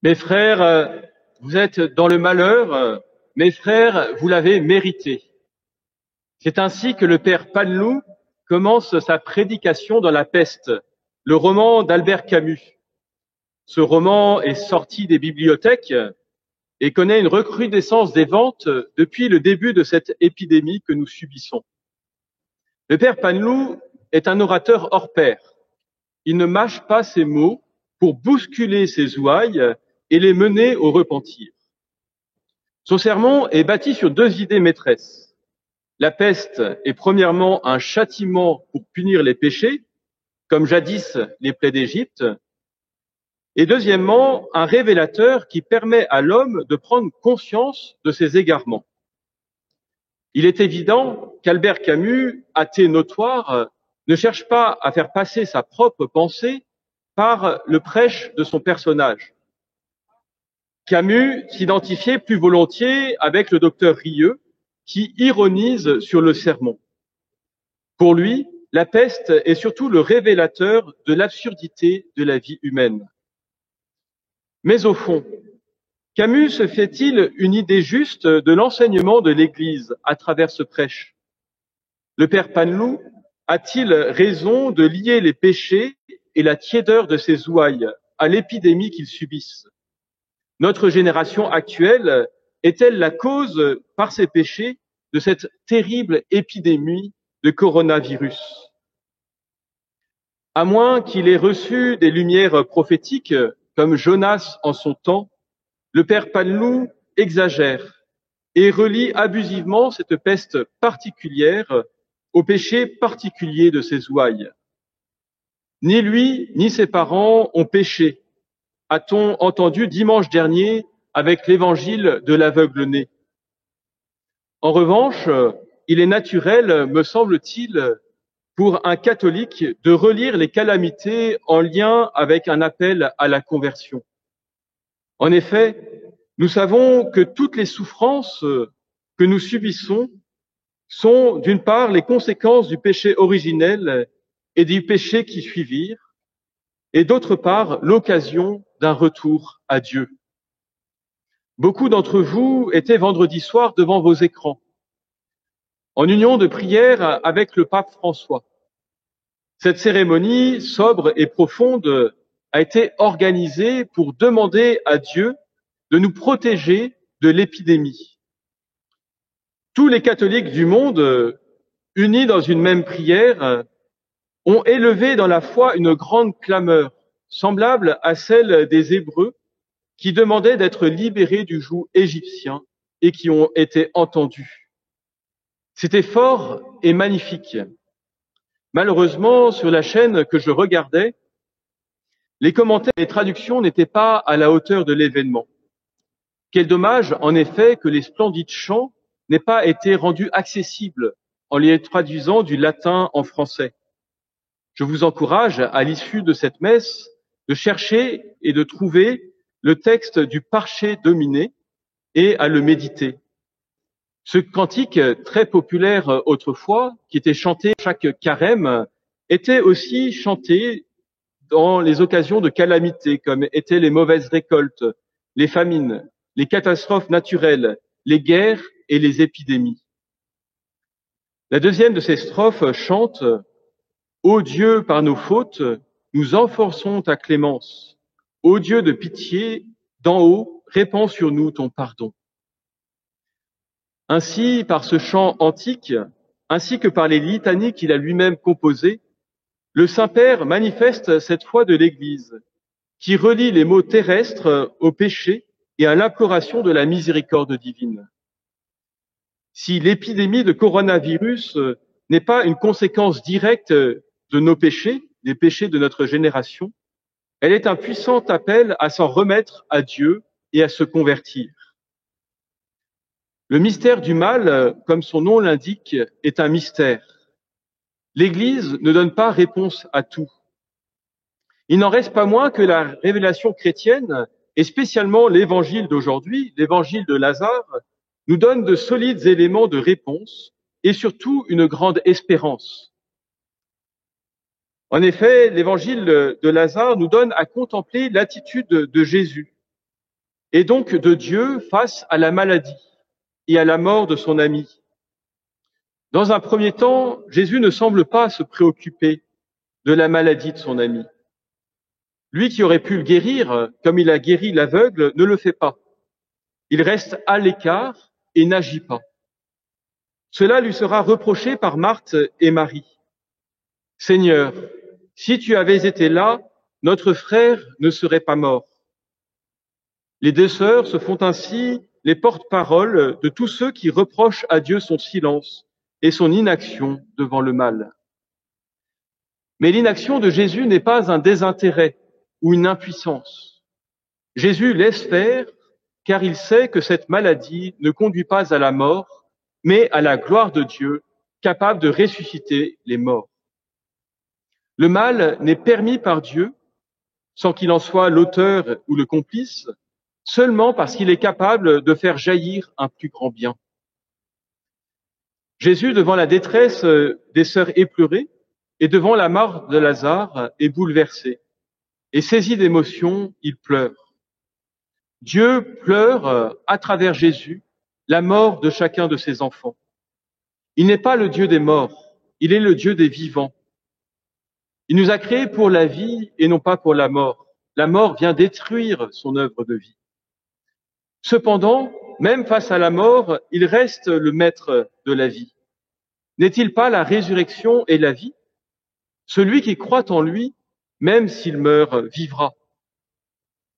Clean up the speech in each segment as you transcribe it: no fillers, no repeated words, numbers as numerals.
Mes frères, vous êtes dans le malheur, mes frères, vous l'avez mérité. C'est ainsi que le père Panlou commence sa prédication dans La Peste, le roman d'Albert Camus. Ce roman est sorti des bibliothèques et connaît une recrudescence des ventes depuis le début de cette épidémie que nous subissons. Le père Panlou est un orateur hors pair. Il ne mâche pas ses mots pour bousculer ses ouailles et les mener au repentir. Son sermon est bâti sur deux idées maîtresses. La peste est premièrement un châtiment pour punir les péchés, comme jadis les plaies d'Égypte, et deuxièmement, un révélateur qui permet à l'homme de prendre conscience de ses égarements. Il est évident qu'Albert Camus, athée notoire, ne cherche pas à faire passer sa propre pensée par le prêche de son personnage. Camus s'identifiait plus volontiers avec le docteur Rieux, qui ironise sur le sermon. Pour lui, la peste est surtout le révélateur de l'absurdité de la vie humaine. Mais au fond, Camus se fait-il une idée juste de l'enseignement de l'Église à travers ce prêche? Le père Panlou a-t-il raison de lier les péchés et la tiédeur de ses ouailles à l'épidémie qu'ils subissent? Notre génération actuelle est-elle la cause, par ses péchés, de cette terrible épidémie de coronavirus? À moins qu'il ait reçu des lumières prophétiques, comme Jonas en son temps, le père Panlou exagère et relie abusivement cette peste particulière au péché particulier de ses ouailles. Ni lui, ni ses parents ont péché, a-t-on entendu dimanche dernier avec l'évangile de l'aveugle-né. En revanche, il est naturel, me semble-t-il, pour un catholique de relire les calamités en lien avec un appel à la conversion. En effet, nous savons que toutes les souffrances que nous subissons sont, d'une part, les conséquences du péché originel et du péché qui suivirent, et d'autre part, l'occasion d'un retour à Dieu. Beaucoup d'entre vous étaient vendredi soir devant vos écrans, en union de prière avec le pape François. Cette cérémonie sobre et profonde a été organisée pour demander à Dieu de nous protéger de l'épidémie. Tous les catholiques du monde, unis dans une même prière, ont élevé dans la foi une grande clameur, semblable à celle des Hébreux, qui demandaient d'être libérés du joug égyptien et qui ont été entendus. C'était fort et magnifique. Malheureusement, sur la chaîne que je regardais, les commentaires et les traductions n'étaient pas à la hauteur de l'événement. Quel dommage, en effet, que les splendides chants n'aient pas été rendus accessibles en les traduisant du latin en français. Je vous encourage, à l'issue de cette messe, de chercher et de trouver le texte du Parché Dominé et à le méditer. Ce cantique très populaire autrefois, qui était chanté chaque carême, était aussi chanté dans les occasions de calamité, comme étaient les mauvaises récoltes, les famines, les catastrophes naturelles, les guerres et les épidémies. La deuxième de ces strophes chante « Ô Dieu, par nos fautes, nous enforçons ta clémence. Ô Dieu de pitié, d'en haut, répands sur nous ton pardon. » Ainsi, par ce chant antique, ainsi que par les litanies qu'il a lui-même composées, le Saint-Père manifeste cette foi de l'Église, qui relie les mots terrestres au péché et à l'imploration de la miséricorde divine. Si l'épidémie de coronavirus n'est pas une conséquence directe de nos péchés, des péchés de notre génération, elle est un puissant appel à s'en remettre à Dieu et à se convertir. Le mystère du mal, comme son nom l'indique, est un mystère. L'Église ne donne pas réponse à tout. Il n'en reste pas moins que la révélation chrétienne, et spécialement l'évangile d'aujourd'hui, l'évangile de Lazare, nous donne de solides éléments de réponse et surtout une grande espérance. En effet, l'évangile de Lazare nous donne à contempler l'attitude de Jésus, et donc de Dieu face à la maladie et à la mort de son ami. Dans un premier temps, Jésus ne semble pas se préoccuper de la maladie de son ami. Lui qui aurait pu le guérir, comme il a guéri l'aveugle, ne le fait pas. Il reste à l'écart et n'agit pas. Cela lui sera reproché par Marthe et Marie. « Seigneur, si tu avais été là, notre frère ne serait pas mort. » Les deux sœurs se font ainsi les porte-parole de tous ceux qui reprochent à Dieu son silence et son inaction devant le mal. Mais l'inaction de Jésus n'est pas un désintérêt ou une impuissance. Jésus laisse faire car il sait que cette maladie ne conduit pas à la mort, mais à la gloire de Dieu, capable de ressusciter les morts. Le mal n'est permis par Dieu, sans qu'il en soit l'auteur ou le complice, seulement parce qu'il est capable de faire jaillir un plus grand bien. Jésus, devant la détresse des sœurs éplorées et devant la mort de Lazare, est bouleversé. Et saisi d'émotion, il pleure. Dieu pleure à travers Jésus la mort de chacun de ses enfants. Il n'est pas le Dieu des morts, il est le Dieu des vivants. Il nous a créés pour la vie et non pas pour la mort. La mort vient détruire son œuvre de vie. Cependant, même face à la mort, il reste le maître de la vie. N'est-il pas la résurrection et la vie? Celui qui croit en lui, même s'il meurt, vivra.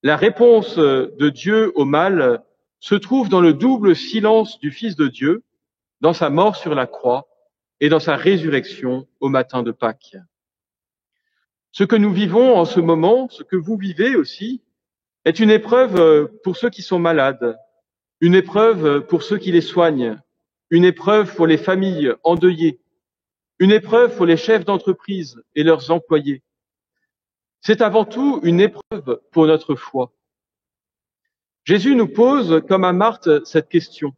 La réponse de Dieu au mal se trouve dans le double silence du Fils de Dieu, dans sa mort sur la croix et dans sa résurrection au matin de Pâques. Ce que nous vivons en ce moment, ce que vous vivez aussi, est une épreuve pour ceux qui sont malades, une épreuve pour ceux qui les soignent, une épreuve pour les familles endeuillées, une épreuve pour les chefs d'entreprise et leurs employés. C'est avant tout une épreuve pour notre foi. Jésus nous pose, comme à Marthe, cette question.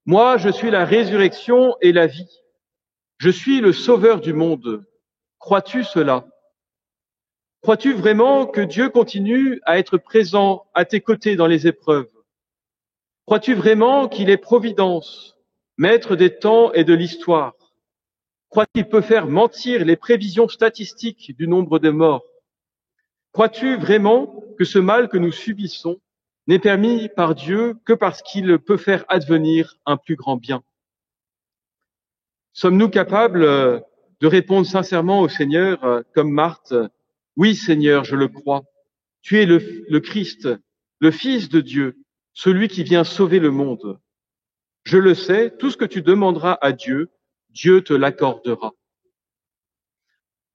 Moi, je suis la résurrection et la vie. Je suis le sauveur du monde. Crois-tu cela? Crois-tu vraiment que Dieu continue à être présent à tes côtés dans les épreuves? Crois-tu vraiment qu'il est providence, maître des temps et de l'histoire? Crois-tu qu'il peut faire mentir les prévisions statistiques du nombre de morts? Crois-tu vraiment que ce mal que nous subissons n'est permis par Dieu que parce qu'il peut faire advenir un plus grand bien? Sommes-nous capables de répondre sincèrement au Seigneur comme Marthe? Oui, Seigneur, je le crois. Tu es le Christ, le Fils de Dieu, celui qui vient sauver le monde. Je le sais, tout ce que tu demanderas à Dieu, Dieu te l'accordera.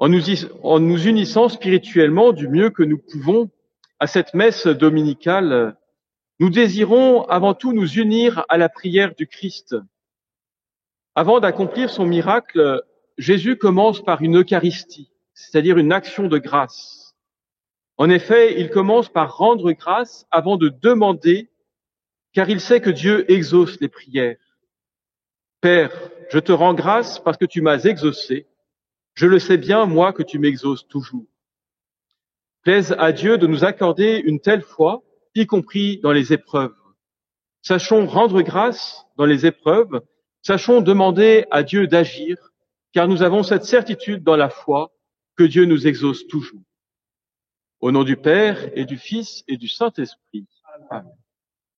En nous unissant spirituellement du mieux que nous pouvons à cette messe dominicale, nous désirons avant tout nous unir à la prière du Christ. Avant d'accomplir son miracle, Jésus commence par une Eucharistie, c'est-à-dire une action de grâce. En effet, il commence par rendre grâce avant de demander, car il sait que Dieu exauce les prières. Père, je te rends grâce parce que tu m'as exaucé. Je le sais bien, moi, que tu m'exauces toujours. Plaise à Dieu de nous accorder une telle foi, y compris dans les épreuves. Sachons rendre grâce dans les épreuves, sachons demander à Dieu d'agir, car nous avons cette certitude dans la foi que Dieu nous exauce toujours. Au nom du Père et du Fils et du Saint-Esprit. Amen.